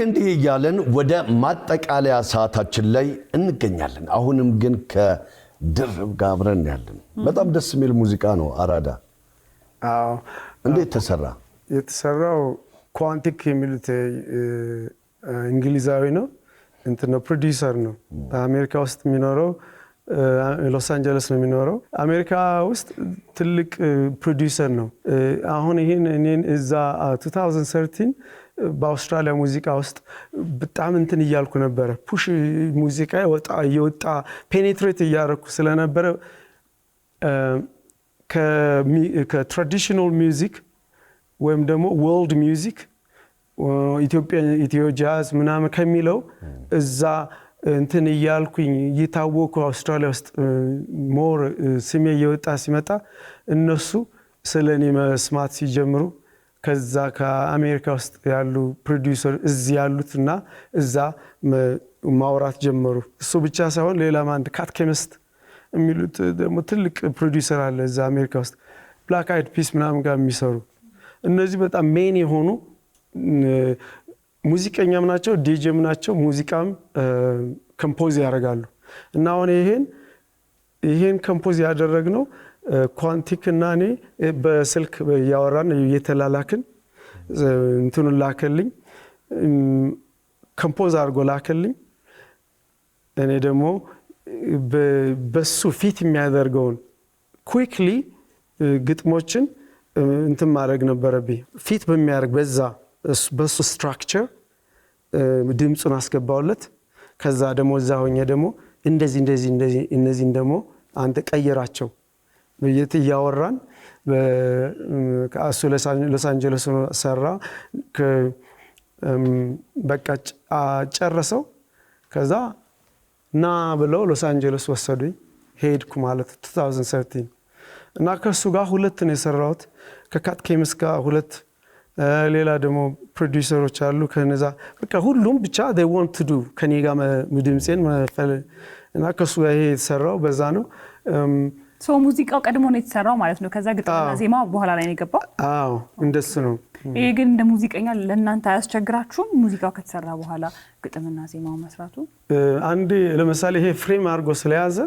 እንዲህ እያለን ወደ ማጠቃለያ ሰዓታችን ላይ እንገኛለን። አሁንም ግን ከድርብ ጋር አብረን ያለን በጣም ደስ የሚል ሙዚቃ ነው አራዳ። አዎ እንዴት ተሰራ? የተሰራው ኳንቲክ የሚሉት እንግሊዛዊ ነው እንትን ነው ፕሮዲዩሰር ነው። በአሜሪካ ውስጥ የሚኖረው ሎስ አንጀለስ ነው የሚኖረው። አሜሪካ ውስጥ ትልቅ ፕሮዲዩሰር ነው። አሁን ይሄን እኔን እዛ 2013 በአውስትራሊያ ሙዚቃ ውስጥ በጣም እንትን እያልኩ ነበር። ፑሽ ሙዚቃ እየወጣ ፔኔትሬት እያደረኩ ስለነበረ ከትራዲሽናል ሚውዚክ ወይም ደግሞ ወርልድ ሚውዚክ ኢትዮ ጃዝ ምናምን ከሚለው እዛ እንትን እያልኩኝ እየታወኩ አውስትራሊያ ውስጥ ሞር ስሜ እየወጣ ሲመጣ እነሱ ስለኔ መስማት ሲጀምሩ ከዛ ከአሜሪካ ውስጥ ያሉ ፕሮዲዩሰር እዚህ ያሉትና እዛ ማውራት ጀመሩ። እሱ ብቻ ሳይሆን ሌላም አንድ ካት ኬሚስት የሚሉት ደግሞ ትልቅ ፕሮዲዩሰር አለ እዛ አሜሪካ ውስጥ ብላክ አይድ ፒስ ምናምን ጋር የሚሰሩ እነዚህ በጣም ሜን የሆኑ ሙዚቀኛም ናቸው፣ ዲጄም ናቸው፣ ሙዚቃም ኮምፖዝ ያደርጋሉ። እና አሁን ይሄን ኮምፖዝ ያደረግነው ኳንቲክ እና እኔ በስልክ ያወራን እየተላላክን እንትኑን ላከልኝ፣ ኮምፖዝ አድርጎ ላከልኝ። እኔ ደግሞ በሱ ፊት የሚያደርገውን ኩዊክሊ ግጥሞችን እንትን ማድረግ ነበረብኝ። ፊት በሚያደርግ በሱ ስትራክቸር ድምፁን አስገባውለት። ከዛ ደግሞ እዛ ሆኜ ደግሞ እነዚህን ደግሞ አንተ ቀይራቸው እያወራን ከእሱ ሎስ አንጀለስ ሰራ። በቃ ጨረሰው። ከዛ ና ብለው ሎስ አንጀለስ ወሰዱኝ። ሄድኩ ማለት 2013 እና ከሱ ጋር ሁለት ነው የሰራሁት። ከካት ኬሚስ ጋር ሁለት፣ ሌላ ደግሞ ፕሮዲዩሰሮች አሉ ከነዛ በቃ ሁሉም ብቻ they want to do ከኔ ጋር ድምጼን መፈል እና ከሱ ጋር ይሄ የተሰራው በዛ ነው። ሶ ሙዚቃው ቀድሞ ነው የተሰራው ማለት ነው። ከዛ ግጥምና ዜማ በኋላ ላይ ነው የገባው። አዎ እንደሱ ነው። ይሄ ግን እንደ ሙዚቀኛ ለእናንተ አያስቸግራችሁም? ሙዚቃው ከተሰራ በኋላ ግጥምና ዜማው መስራቱ? አንዴ ለምሳሌ ይሄ ፍሬም አድርጎ ስለያዘ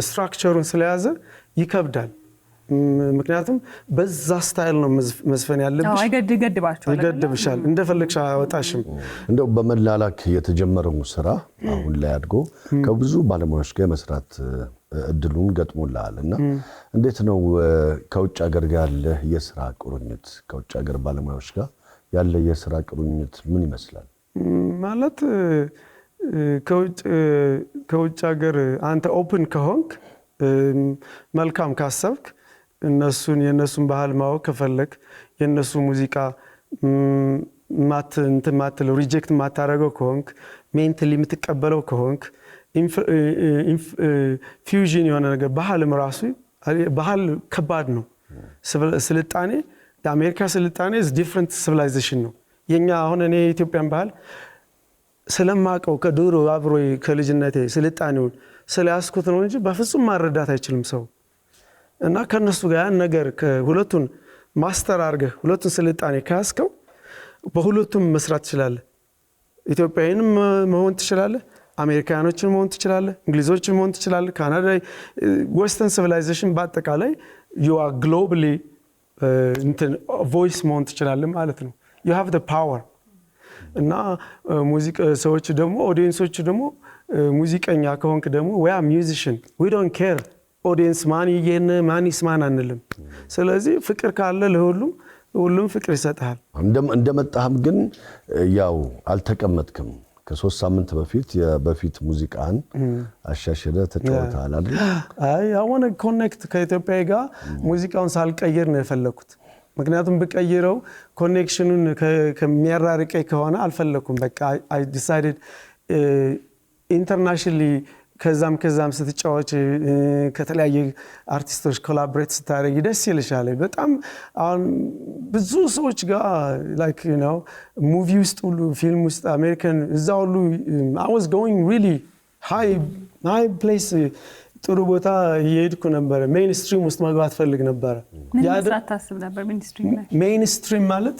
ስትራክቸሩን ስለያዘ ይከብዳል። ምክንያቱም በዛ ስታይል ነው መዝፈን ያለብሽ። ይገድብሻል፣ እንደፈለግሽ አወጣሽም። እንደው በመላላክ የተጀመረው ስራ አሁን ላይ አድጎ ከብዙ ባለሙያዎች ጋር መስራት እድሉን ገጥሞልሃልና እንዴት ነው ከውጭ ሀገር ጋር ያለ የስራ ቁርኝት? ከውጭ ሀገር ባለሙያዎች ጋር ያለ የስራ ቁርኝት ምን ይመስላል? ማለት ከውጭ ሀገር አንተ ኦፕን ከሆንክ መልካም ካሰብክ የነሱን ባህል ማወቅ ከፈለክ የነሱ ሙዚቃ ማትለው ሪጀክት ማታረገው ከሆንክ ሜንታሊ የምትቀበለው ከሆንክ ፊውዥን የሆነ ነገር ባህልም ራሱ ባህል ከባድ ነው። ስልጣኔ የአሜሪካ ስልጣኔ is different civilization ነው። የኛ አሁን እኔ የኢትዮጵያን ባህል ስለማቀው ከድሮ አብሮ ከልጅነቴ ስልጣኔውን ስለያስኩት ነው እንጂ በፍጹም ማረዳት አይችልም ሰው። እና ከነሱ ጋር ያን ነገር ከሁለቱን ማስተር አድርገህ ሁለቱን ስልጣኔ ካስከው በሁለቱም መስራት ትችላለህ። ኢትዮጵያዊንም መሆን ትችላለህ፣ አሜሪካኖችን መሆን ትችላለህ፣ እንግሊዞችን መሆን ትችላለህ፣ ካናዳ ዌስተርን ሲቪላይዜሽን በአጠቃላይ you are globally ቮይስ መሆን ትችላለህ ማለት ነው። you have the power። እና ሙዚቃ ሰዎች ደግሞ ኦዲየንሶች ደግሞ ሙዚቀኛ ከሆንክ ደግሞ we are musician, we don't care ኦዲየንስ ማን ይስማን አንልም። ስለዚህ ፍቅር ካለ ለሁሉም ፍቅር ይሰጣል። እንደመጣህም ግን ያው አልተቀመጥክም። ከ3 ሳምንት በፊት ሙዚቃን አሻሽለ ተጫውተሃል አይደል? አይ አሁን ኮኔክት ከኢትዮጵያ ጋር ሙዚቃውን ሳልቀይር ነው የፈለኩት። ምክንያቱም በቀይረው ኮኔክሽኑን ከሚያራርቀኝ ከሆነ አልፈለኩም። በቃ I decided internationally ከዛም ስትጫወች ከተለያየ አርቲስቶች ኮላቦሬት ስታደርጊ ደስ ይልሻል። በጣም አሁን ብዙ ሰዎች ጋር like you know ሙቪ ውስጥ ሁሉ ፊልም ውስጥ አሜሪካን እዛ ሁሉ I was going really high place ጥሩ ቦታ እየሄድኩ ነበር። ሜይንስትሪም ውስጥ መግባት ፈልግ ነበር። ምን መስራት ታስብ ነበር? ሜይንስትሪም ማለት ማለት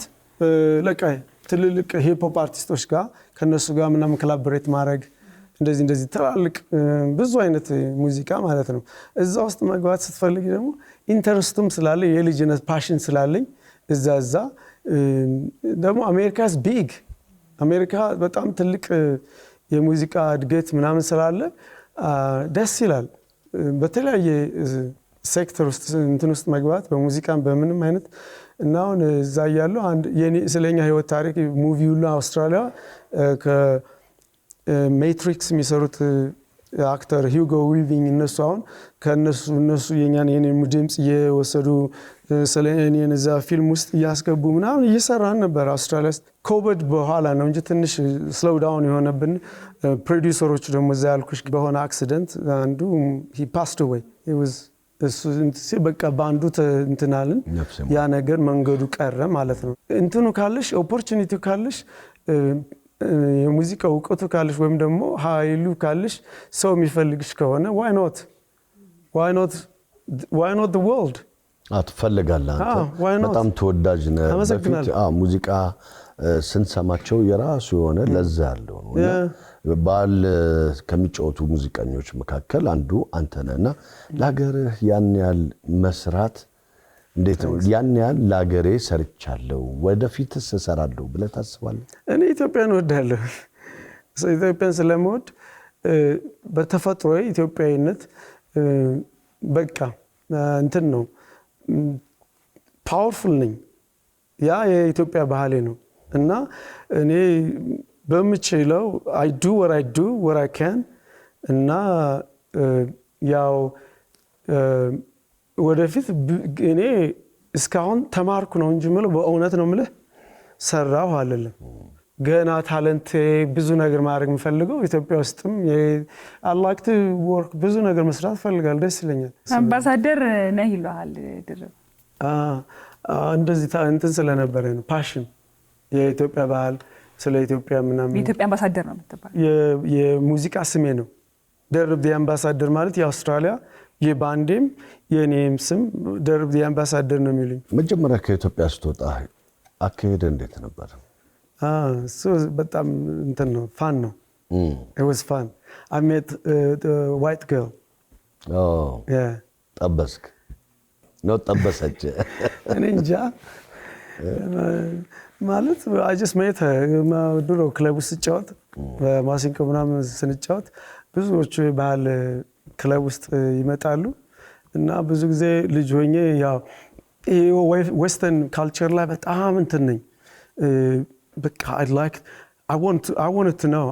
ለቃ ትልልቅ ሂፕ ሆፕ አርቲስቶች ጋር ከነሱ ጋር ምናምን ኮላቦሬት ማድረግ እንደዚህ ትላልቅ ብዙ አይነት ሙዚቃ ማለት ነው። እዛ ውስጥ መግባት ስትፈልጊ ደግሞ ኢንተረስቱም ስላለ የልጅነት ፓሽን ስላለኝ እዛ ደግሞ አሜሪካስ ቢግ አሜሪካ በጣም ትልቅ የሙዚቃ እድገት ምናምን ስላለ ደስ ይላል። በተለያየ ሴክተር ውስጥ እንትን ውስጥ መግባት በሙዚቃም በምንም አይነት እና አሁን እዛ ያለው አንድ ስለኛ ህይወት ታሪክ ሙቪ ሁሉ አውስትራሊያ ከሜትሪክስ የሚሰሩት አክተር ሂውጎ ዊቪንግ እነሱ አሁን ከነሱ የኛን ድምጽ እየወሰዱ ስለኔን እዛ ፊልም ውስጥ እያስገቡ ምናምን እየሰራን ነበር። አውስትራሊያ ኮቪድ በኋላ ነው እንጂ ትንሽ ስሎው ዳውን የሆነብን። ፕሮዲውሰሮቹ ደግሞ እዛ ያልኩሽ በሆነ አክሲደንት አንዱ he passed away እሱ በቃ ባንዱ እንትናልን ያ ነገር መንገዱ ቀረ ማለት ነው። እንትኑ ካለሽ ኦፖርቹኒቲው ካለሽ የሙዚቃ እውቀቱ ካለሽ ወይም ደግሞ ኃይሉ ካለሽ ሰው የሚፈልግሽ ከሆነ why not the world አትፈልጋለህ አንተ በጣም ተወዳጅ ነህ። በፊት ሙዚቃ ስንሰማቸው የራሱ የሆነ ለዛ ያለው ነው እና ባል ከሚጫወቱ ሙዚቀኞች መካከል አንዱ አንተ ነህና ለሀገርህ ያን ያህል መስራት እንዴት ነው? ያን ያህል ለሀገሬ ሰርቻለሁ ወደፊትስ እሰራለሁ ብለህ ታስባለህ? እኔ ኢትዮጵያን እወዳለሁ። ኢትዮጵያን ስለምወድ በተፈጥሮ ኢትዮጵያዊነት በቃ እንትን ነው ፓወርፉል ነኝ። ያ የኢትዮጵያ ባህሌ ነው እና እኔ በምችለው I do what I can እና ያው ወደፊት እኔ እስካሁን ተማርኩ ነው እንጂ ምለው በእውነት ነው ምልህ ሰራው አይደለም። ገና ታለንት ብዙ ነገር ማድረግ የምፈልገው ኢትዮጵያ ውስጥም I like to work ብዙ ነገር መስራት ፈልጋለሁ። ደስ ይለኛል። አምባሳደር ነህ ይላል ድርብ እንደዚህ እንትን ስለነበረ ነው ፓሽን የኢትዮጵያ ባህል ስለ ኢትዮጵያ ምናምን የኢትዮጵያ አምባሳደር ነው የምትባለው የሙዚቃ ስሜ ነው። ደርብ ዲ አምባሳደር ማለት የአውስትራሊያ የባንዴም የኔም ስም ደርብ ዲ አምባሳደር ነው የሚሉኝ። መጀመሪያ ከኢትዮጵያ ስትወጣ አካሄድ እንዴት ነበር? እሱ በጣም እንትን ነው ፋን ነው it was fun I met the white girl ጠበስክ ነው ጠበሰች እኔ እንጃ ማለት I just met her ድሮ ክለብ ውስጥ ስጫወት በማሲንቆ ምናምን ስንጫወት ብዙዎቹ ባህል ክለብ ውስጥ ይመጣሉ እና ብዙ ጊዜ ልጅ ሆኜ ያው ዌስተርን ካልቸር ላይ በጣም እንትን ነኝ በቃ I wanted to know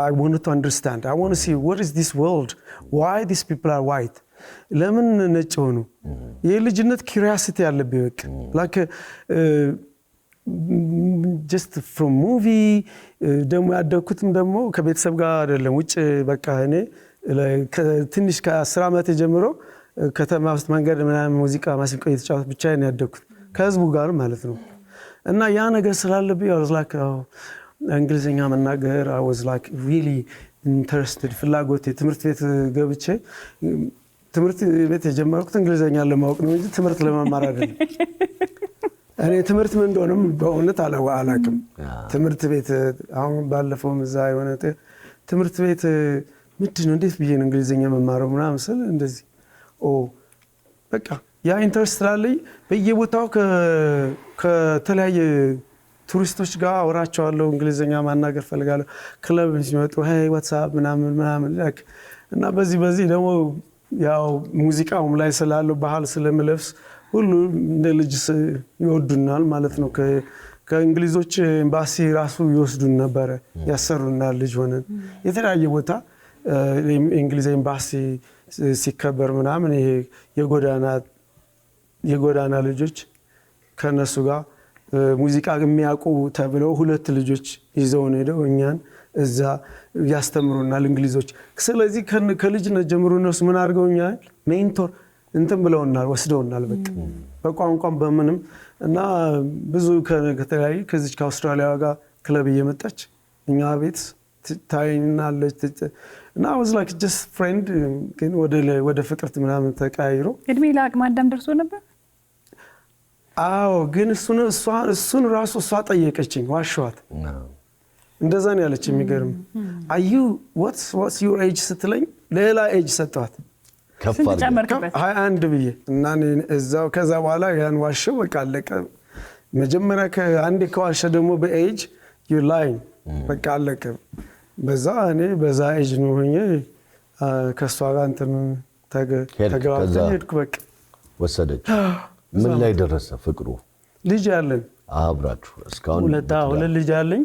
I wanted to understand I want to see what is this world why these people are white ለምን ነጭ ሆኑ የልጅነት curiosity ያለብኝ በቃ like just from movie ደግሞ ያደኩትም ደግሞ ከቤተሰብ ጋር አይደለም ውጭ በቃ እኔ ትንሽ ከ10 ዓመት ጀምሮ ከተማ ውስጥ መንገድ ምናምን ሙዚቃ ማሲንቆ እየተጫወትኩ ብቻዬን ያደኩት ከህዝቡ ጋር ማለት ነው እና ያ ነገር ስላለብኝ I was like እንግሊዘኛ መናገር I was like really interested ፍላጎት ትምህርት ቤት ገብቼ ትምህርት ቤት የጀመርኩት እንግሊዘኛ ለማወቅ ነው እንጂ ትምህርት ለመማር አይደለም። እኔ ትምህርት ምን እንደሆነም በእውነት አላውቅም። ትምህርት ቤት አሁን ባለፈው እዛ የሆነ ትምህርት ቤት ምንድን ነው እንዴት ብዬ ነው እንግሊዘኛ መማረው ምናምን ስል እንደዚህ በቃ ያ ኢንተረስት ስላለኝ በየቦታው ከተለያየ ቱሪስቶች ጋር አወራቸዋለሁ እንግሊዘኛ ማናገር ፈልጋለሁ። ክለብ ሲመጡ hey what's up ምናምን like እና በዚህ ደግሞ ያው ሙዚቃውም ላይ ስላለው ባህል ስለምለብስ ሁሉ እንደ ልጅ ይወዱናል ማለት ነው። ከእንግሊዞች ኤምባሲ ራሱ ይወስዱን ነበር ያሰሩናል ልጅ ሆነን የተለያየ ቦታ እንግሊዝ ኤምባሲ ሲከበር ምናምን ይሄ የጎዳና ልጆች ከነሱ ጋር ሙዚቃ የሚያውቁ ተብለው ሁለት ልጆች ይዘውን ሄደው እኛን እዛ ያስተምሩናል እንግሊዞች። ስለዚህ ከልጅነት ጀምሮ እነሱ ምን አድርገውኛል ሜንቶር እንትን ብለውናል ወስደውናል በቋንቋም በምንም እና ብዙ ከተለያየ ከዚህ ከአውስትራሊያ ጋር ክለብ እየመጣች እኛ ቤት ታይናለች እና I was like just friend ግን ወደ ፍቅርት ምናምን ተቀያይሮ እድሜ ለአቅመ አዳም ደርሶ ነበር አዎ ግን እሱን ራሱ እሷ ጠየቀችኝ። ዋሸዋት። እንደዛ ነው ያለች። የሚገርም አዩ what's your age ስትለኝ ሌላ ኤጅ ሰጠዋት። ስንት ጨመርክበት? 21 ብዬ እና እዛው ከዛ በኋላ ያን ዋሸው። በቃ አለቀ። መጀመሪያ ከአንዴ ከዋሸ ደግሞ በኤጅ you lying በቃ አለቀ። እኔ በዛ ኤጅ ነው ሆኜ ከሷ ጋር እንትን ተገባብተን ሄድኩ። በቃ ወሰደች። ምን ላይ ደረሰ ፍቅሩ? ልጅ ያለን አብራችሁ እስካሁን? ሁለት ልጅ አለኝ።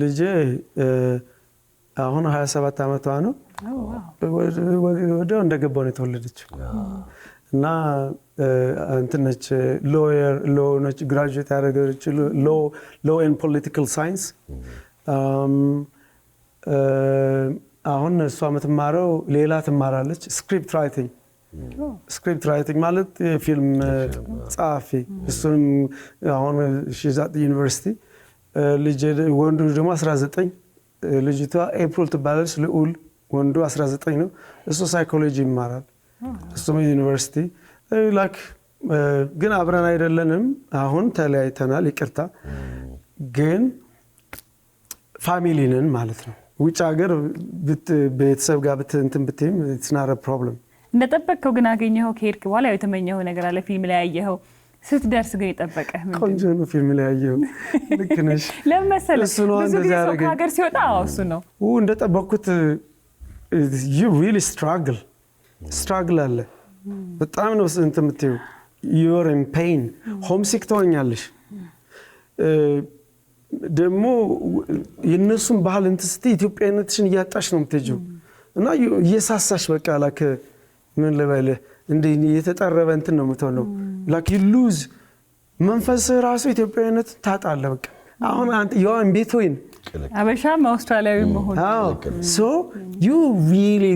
ልጄ አሁን 27 ዓመቷ ነው። ወዲያው እንደገባሁ ነው የተወለደችው። እና እንትን ነች ሎ ነች ግራጁዌት ያደረገች ሎ ኤንድ ፖለቲካል ሳይንስ። አሁን እሷ የምትማረው ሌላ ትማራለች ስክሪፕት ራይቲንግ ማለት የፊልም ጸሐፊ። እሱንም አሁን ሺዛት ዩኒቨርሲቲ። ወንዱ ደግሞ 19፣ ልጅቷ ኤፕሪል ትባላለች። ልዑል ወንዱ 19 ነው። እሱ ሳይኮሎጂ ይማራል። እሱም ዩኒቨርሲቲ ላክ። ግን አብረን አይደለንም። አሁን ተለያይተናል፣ ይቅርታ። ግን ፋሚሊ ነን ማለት ነው። ውጭ ሀገር ቤተሰብ ጋር እንትን ብትይም it's not a problem። እንደጠበቅከው ግን አገኘኸው? ከሄድክ በኋላ ያው የተመኘኸው ነገር አለ፣ ፊልም ላይ ያየኸው። ስትደርስ ግን የጠበቀህ ምንድን ነው? ቆንጆ ነው ፊልም ላይ ያየኸው። ልክ ነሽ። ለምን መሰለህ? ብዙ ጊዜ ሰው ከሀገር ሲወጣ እሱ ነው እንደጠበቅኩት። you really struggle አለ። በጣም ነው እንትን የምትይው። you're in pain homesick ትሆኛለሽ። ደግሞ የእነሱን ባህል እንትን ስትይ ኢትዮጵያዊነትሽን እያጣሽ ነው የምትሄጂው። እና እየሳሳሽ በቃ ላክ ምን ልበልህ እንደ የተጠረበ እንትን ነው የምትሆነው። ላክ you lose መንፈስህ ራሱ ኢትዮጵያዊነት ታጣለህ። በቃ አሁን አንተ you're in between አበሻም አውስትራሊያዊ መሆን። so you really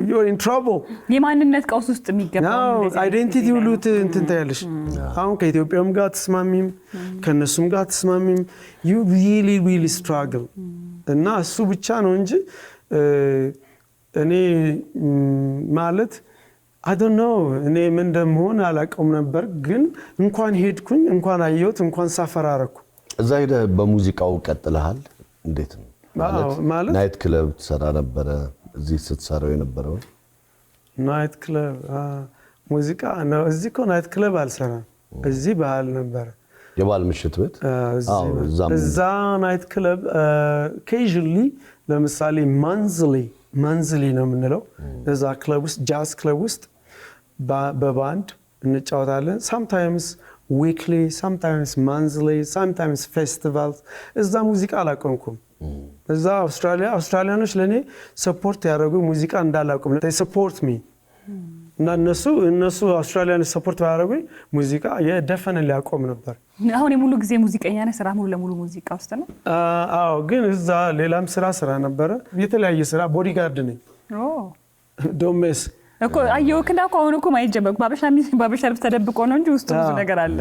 you're in trouble። የማንነት ቀውስ ውስጥ የሚገባው አይዴንቲቲ ሁሉ እንትን ታያለሽ። አሁን ከኢትዮጵያም ጋር ተስማሚም ከነሱም ጋር ተስማሚም you really struggle። እና እሱ ብቻ ነው እንጂ እኔ ማለት I don't know እኔ ምን እንደምሆን አላውቅም ነበር። ግን እንኳን ሄድኩኝ፣ እንኳን አየሁት፣ እንኳን ሳፈር አደረኩ። እዛ ሄደህ በሙዚቃው ቀጥለሃል? እንዴት ነው ማለት? ናይት ክለብ ትሰራ ነበረ? እዚህ ስትሰራው የነበረው ናይት ክለብ ሙዚቃ ነው። እዚህ እኮ ናይት ክለብ አልሰራም። እዚህ ባህል ነበር፣ የባህል ምሽት ቤት። እዛ ናይት ክለብ occasionally ለምሳሌ መንዝሊ ነው የምንለው። እዛ ክለብ ውስጥ ጃዝ ክለብ ውስጥ በባንድ እንጫወታለን። sometimes weekly, sometimes monthly, sometimes festivals። እዛ ሙዚቃ አላቆምኩም። እዛ አውስትራሊያኖች ለኔ ሰፖርት ያደረጉ ሙዚቃ እንዳላቆም they support me። እና እነሱ አውስትራሊያኖች ሰፖርት ያደረጉኝ ሙዚቃ የደፈነ ሊያቆም ነበር። አሁን የሙሉ ጊዜ ሙዚቀኛ ነህ? ስራ ሙሉ ለሙሉ ሙዚቃ ውስጥ ነው? አዎ። ግን እዛ ሌላም ስራ ነበረ፣ የተለያየ ስራ። ቦዲጋርድ ነኝ። ዶሜስ እኮ አየሁህ እና አሁን እኮ ማየት ጀመርኩ። ባበሻ ልብስ ተደብቆ ነው እንጂ ውስጡ ብዙ ነገር አለ።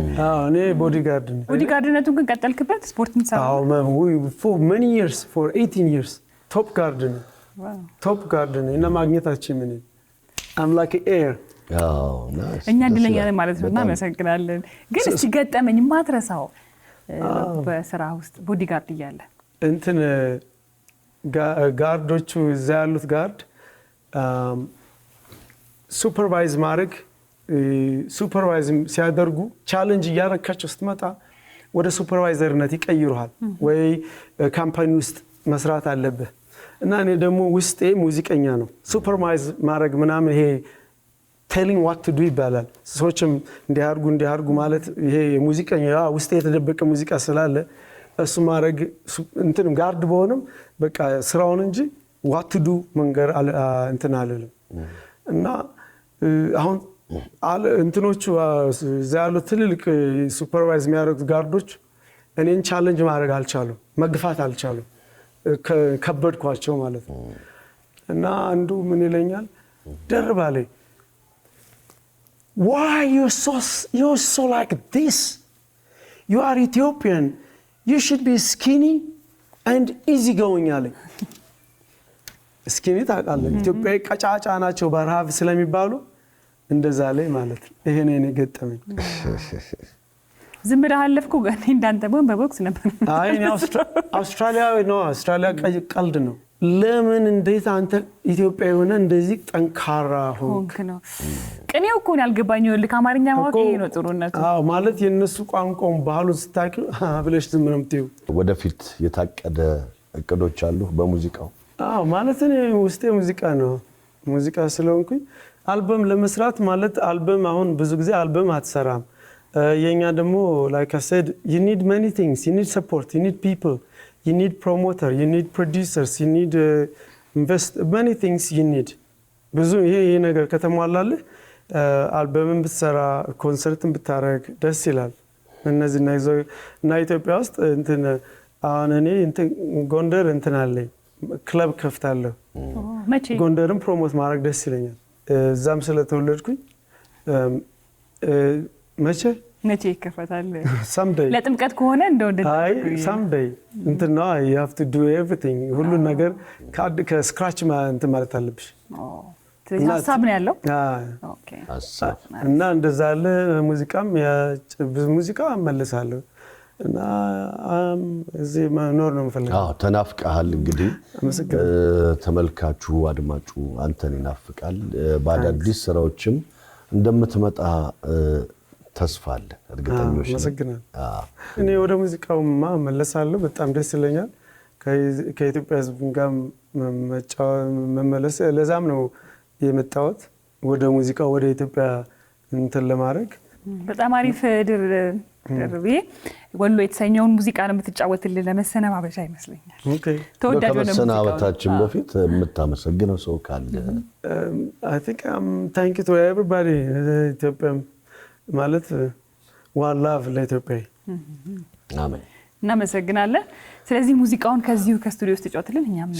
እኔ ቦዲጋርድ ነኝ። ቦዲጋርድነቱን ግን ቀጠልክበት? ስፖርት የምትሰራው? for many years, for 18 years ቶፕ ጋርድ ነኝ። ቶፕ ጋርድ ነኝ እና ማግኘታችን ምን I'm like air። እኛ እድለኛ ነን ማለት ነው። እናመሰግናለን። ግን እስቲ ገጠመኝ የማትረሳው በስራ ውስጥ ቦዲጋርድ እያለ እንትን ጋርዶቹ እዛ ያሉት ጋርድ ሱፐርቫይዝ ሲያደርጉ ቻሌንጅ እያረካቸው ስትመጣ ወደ ሱፐርቫይዘርነት ይቀይሩሃል ወይ ካምፓኒ ውስጥ መስራት አለብህ። እና እኔ ደግሞ ውስጤ ሙዚቀኛ ነው። ሱፐርቫይዝ ማድረግ ምናምን ይሄ ቴሊንግ ዋት ቱ ዱ ይባላል። ሰዎችም እንዲያርጉ ማለት ይሄ ሙዚቀኛ ውስጤ የተደበቀ ሙዚቃ ስላለ እሱ ማድረግ እንትን ጋርድ በሆነም በቃ ስራውን እንጂ ዋት ቱ ዱ መንገር እንትን አልልም። እና አሁን እንትኖቹ እዛ ያሉት ትልልቅ ሱፐርቫይዝ የሚያደርጉት ጋርዶች እኔን ቻሌንጅ ማድረግ አልቻሉም፣ መግፋት አልቻሉም። ከበድኳቸው ማለት ነው። እና አንዱ ምን ይለኛል ደርባ ላይ why you're so like this? You are Ethiopian, you should be skinny and easy going አለኝ። ስኪኒ ታውቃለህ፣ ኢትዮጵያዊ ቀጫጫ ናቸው በረሃብ ስለሚባሉ እንደዛ ላይ ማለት ነው። ይሄ ነው እኔ ገጠመኝ። ዝም ብለህ አለፍኩ ግን እንዳንተ በቦክስ ነበር። አይ አውስትራሊያዊ ነው። አውስትራሊያ ቀልድ ነው። ለምን እንዴት አንተ ኢትዮጵያዊ ሆነ እንደዚህ ጠንካራ ሆንክ ነው? ቅኔው እኮ ያልገባኝ ልክ አማርኛ ማወቅ ይሄ ነው ጥሩነቱ። አዎ ማለት የነሱ ቋንቋውን ባህሉን ስታውቂው ብለሽ ዝም ነው የምትይው። ወደፊት የታቀደ እቅዶች አሉ በሙዚቃው? አዎ ማለት እኔ ውስጤ ሙዚቃ ነው። ሙዚቃ ስለሆንኩኝ አልበም ለመስራት ማለት አልበም አሁን ብዙ ጊዜ አልበም አትሰራም። የኛ ደግሞ like I said you need many things, you need support, you need people, you need promoter, you need producers, you need invest many things you need ብዙ ይሄ ነገር ከተሟላልህ አልበምን ብትሰራ ኮንሰርትን ብታረግ ደስ ይላል። እነዚህ እና ኢትዮጵያ ውስጥ እንትን አሁን እኔ እንትን ጎንደር እንትን አለኝ ክለብ ከፍታለሁ። ጎንደርን ፕሮሞት ማድረግ ደስ ይለኛል። እዛም ስለተወለድኩኝ መቼ ይከፈታል? someday ለጥምቀት ከሆነ እንደወደደ አይ someday እንትን ነው you have to do everything ሁሉ ነገር ከስክራች እንትን ማለት አለብሽ። ስለዚህ ሀሳብ ነው ያለው። ኦኬ እና እንደዛ አለ። ሙዚቃም ሙዚቃ መልሳለሁ እና እዚህ መኖር ነው የምፈልገው። አዎ ተናፍቀሃል። እንግዲህ ተመልካቹ አድማጩ አንተን ይናፍቃል። በአዳዲስ ስራዎችም እንደምትመጣ ተስፋ አለ፣ እርግጠኞች ነን። እኔ ወደ ሙዚቃውማ መለሳለሁ። በጣም ደስ ይለኛል ከኢትዮጵያ ሕዝብ ጋር መመለስ። ለዛም ነው የመጣሁት ወደ ሙዚቃው ወደ ኢትዮጵያ እንትን ለማድረግ። በጣም አሪፍ ድርቤ ወሎ የተሰኘውን ሙዚቃ ነው የምትጫወትልን። ለመሰነባበሻ ይመስለኛል። ኦኬ ተወዳጅ ነው። ከመሰናበታችን በፊት የምታመሰግነው ሰው ካለ? I think thank you to everybody ኢትዮጵያ ማለት one love ለኢትዮጵያ። አሜን። እናመሰግናለን። ስለዚህ ሙዚቃውን ከዚሁ ከስቱዲዮ ውስጥ ተጫወትልን፣ እኛም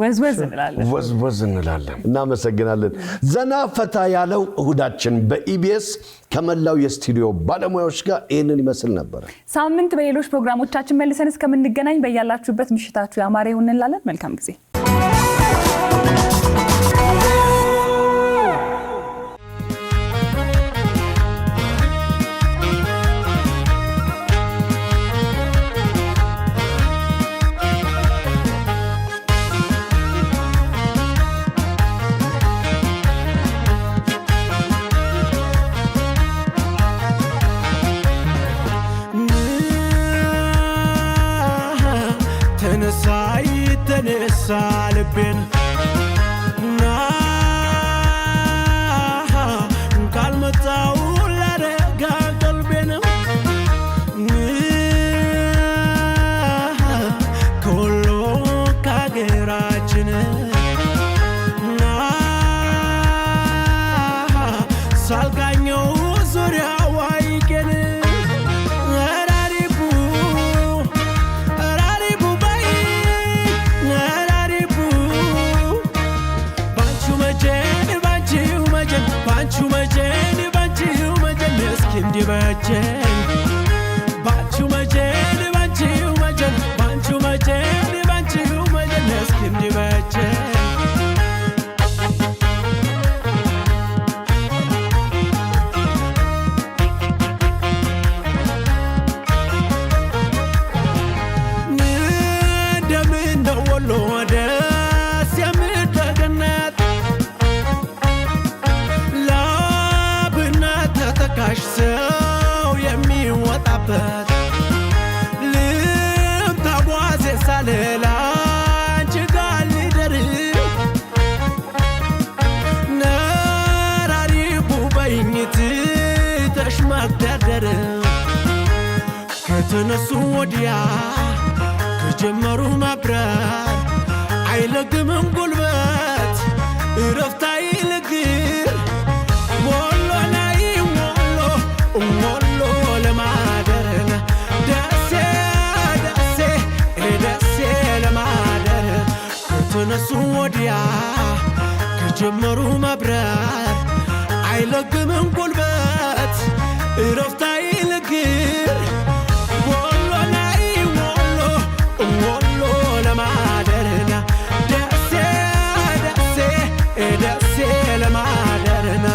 ወዝወዝ እንላለን። ወዝወዝ እንላለን። እናመሰግናለን። ዘና ፈታ ያለው እሁዳችን በኢቢኤስ ከመላው የስቱዲዮ ባለሙያዎች ጋር ይሄንን ይመስል ነበር። ሳምንት በሌሎች ፕሮግራሞቻችን መልሰን እስከምንገናኝ በያላችሁበት ምሽታችሁ ያማረ ይሁን እንላለን። መልካም ጊዜ። ሳልብን ካልመጣው ላረጋ ቀልቤን ከሁሉ ከሀገራችን ሳልቃኘው ዙሪያው አይቄን እንዲበጀኝ ባንቺው መጀን ባንቺው መጀን ባንቺው መጀን ባንቺው መጀን እስኪ እንዲበጀኝ እንደምነው ወሎ ደስ የምትገነት ላብነት ተተካሽ ሰው የሚወጣበት ልምታ ጓዜ ሳልላ አንቺ ጋር ሊደር ነራሪቡ በይኝት ተሽመደደር ከተነሱ ወዲያ ከጀመሩ ማብረር አይለግምም ጉልበት እረፍት አይልግር ወሎ ላይ ወሎ ለማደር ደሴ ደሴ ደሴ ለማደር ከተነሱ ወዲያ ከጀመሩ ማብረር አይለግምም ጉልበት እረፍት አይልግር ወሎ ላይ ወሎ ለማደር ደሴ ደሴ ደሴ ለማደርና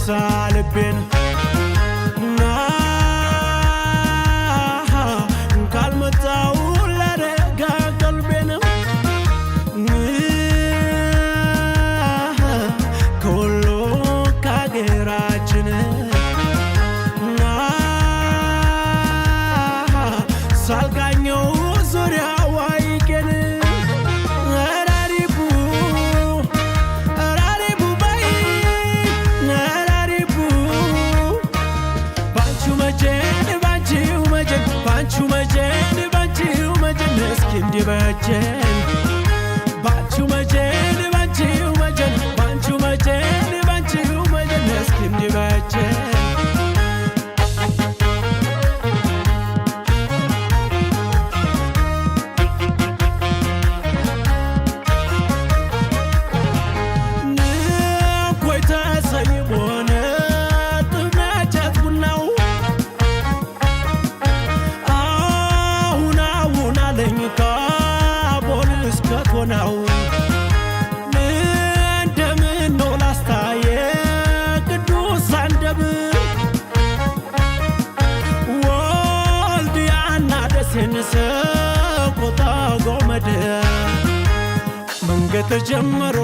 ልቤን ካልመጣው ለረጋ ቀልቤን ከወሎ ከአገራችን ሳልቃኘው ዙሪያው አይቄን እንዲበጀን ባንቺው መጀን ባንቺው መጀን ባንቺው መጀን ባንቺው መጀን እስኪ እንዲበጀን ንኮይ ተሰይቦነ ጥመጨት ቡናው አሁን አለኝ ነው እንደምን ነው ላስታየ ቅዱስ አንደብር ወልድያና ደሴን ሰቆጣ ጎመድ መንገድ ተጀምሮ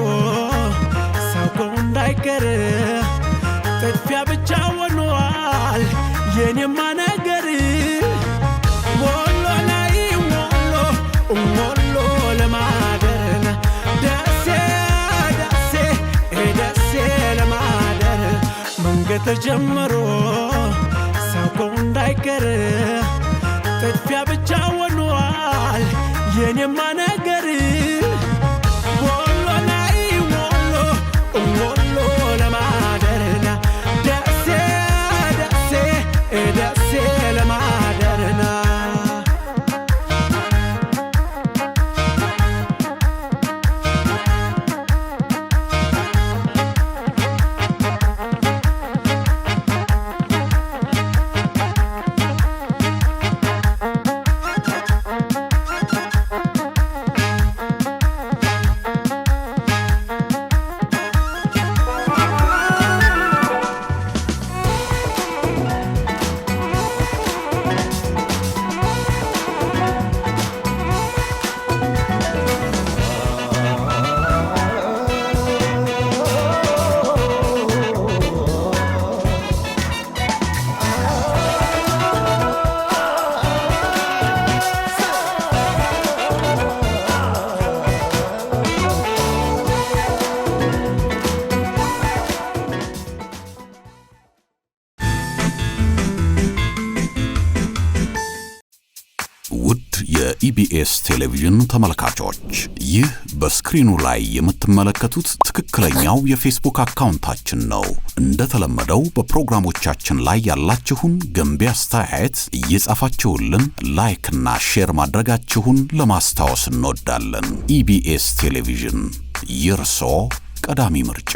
ሰው እንዳይቀር ጥፊያ ብቻ ሆኗል የኔማ ነገር ወሎ ላይ ወሎ ለማደር ደሴ ለማደር መንገድ ተጀምሮ ሰው እንዳይቀር ጥፊያ ብቻ ሆኗል የኔማ ነገር ወሎ ላይ ወሎ ለማደር ደሴ ለማደርና የኢቢኤስ ቴሌቪዥን ተመልካቾች ይህ በስክሪኑ ላይ የምትመለከቱት ትክክለኛው የፌስቡክ አካውንታችን ነው። እንደተለመደው በፕሮግራሞቻችን ላይ ያላችሁን ገንቢ አስተያየት እየጻፋችሁልን ላይክ እና ሼር ማድረጋችሁን ለማስታወስ እንወዳለን። ኢቢኤስ ቴሌቪዥን የርሶ ቀዳሚ ምርጫ